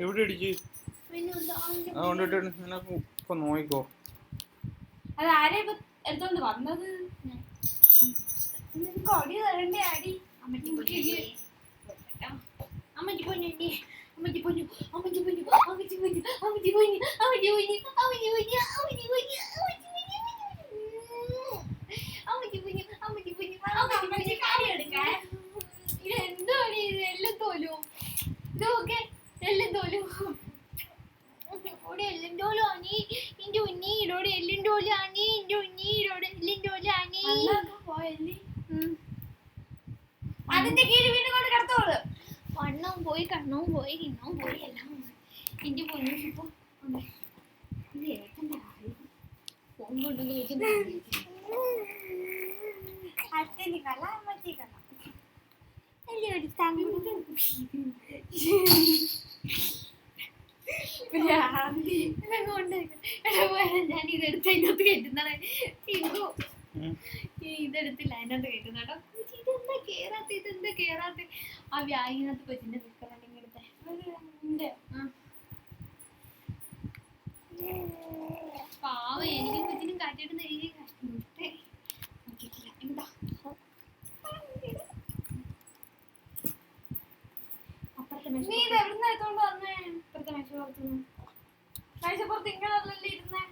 എവിടെ അടിച്ച് അതുകൊണ്ടിട്ട് ഇപ്പൊ നോയിക്കോ. അത് ആരെ ഇപ്പൊ എടുത്തോണ്ട് വന്നത്? നിനക്ക് അടി തരണ്ടേ? അടി അമ്മച്ചി പൊന്നു, അമ്മച്ചി പൊന്നു, അമ്മച്ചി പൊന്നു, അമ്മച്ചി പൊന്നു, അമ്മച്ചി പൊന്നു, അമ്മച്ചി പൊന്നു, അമ്മച്ചി പൊന്നു, അമ്മച്ചി പൊന്നു, അമ്മച്ചി പൊന്നു, അമ്മച്ചി പൊന്നു, അമ്മച്ചി പൊന്നു, അമ്മച്ചി കാടി എടുക്കാൻ. ഇത് എന്താണ് ഇത്? എല്ലാം തോലും ഇതൊക്കെ എല്ലാം തോലും ഇവിടെ എല്ലാം തോലും ആണി. ഇന്റെ ഉണ്ണി ഇടോടെ എല്ലാം തോലും ആണി. ഇന്റെ ഉണ്ണി ഇടോടെ എല്ലാം തോലും ആണി. അതിന്റെ കീഴിൽ വീണ്ടും കൊണ്ട് കിടത്തോളൂ. വണ്ണവും പോയി, കണ്ണവും പോയി, കിണ്ണവും പോയി, എല്ലാം എന്റെ പൊന്നു. ഇപ്പൊ ഇത് ഏട്ടന്റെ കാര്യം ഫോൺ കൊണ്ടൊന്ന് വെച്ചിട്ട് അച്ഛന് കല അമ്മച്ചി കല എല്ലാവരും തങ്ങോട്ട് ഞാൻ ഇതെടുത്ത് അതിനകത്ത് കയറ്റുന്നതാണ്. ഇതെടുത്തില്ല അതിനകത്ത് കയറ്റുന്ന കേട്ടോ. ഇതെന്താ കേറാത്ത? ഇതെന്താ കേറാത്ത? ആ വ്യാഗിനകത്ത് കൊച്ചിന്റെ നിക്കറല്ലെങ്കിൽ എടുത്തേ. പാവ എനിക്കും കൊച്ചിനും കാറ്റിട്ട് എഴുതി കഷ്ടേ നോക്കിയിട്ടില്ല. എന്താ അപ്പുറത്തെ മേശ? നീ ഇത് എവിടുന്ന് എടുത്തോണ്ട് വന്നേ? അപ്പുറത്തെ മേശപ്പുറത്തുനിന്ന്. മേശപ്പുറത്ത് ഇങ്ങനല്ലേ ഇരുന്നേ?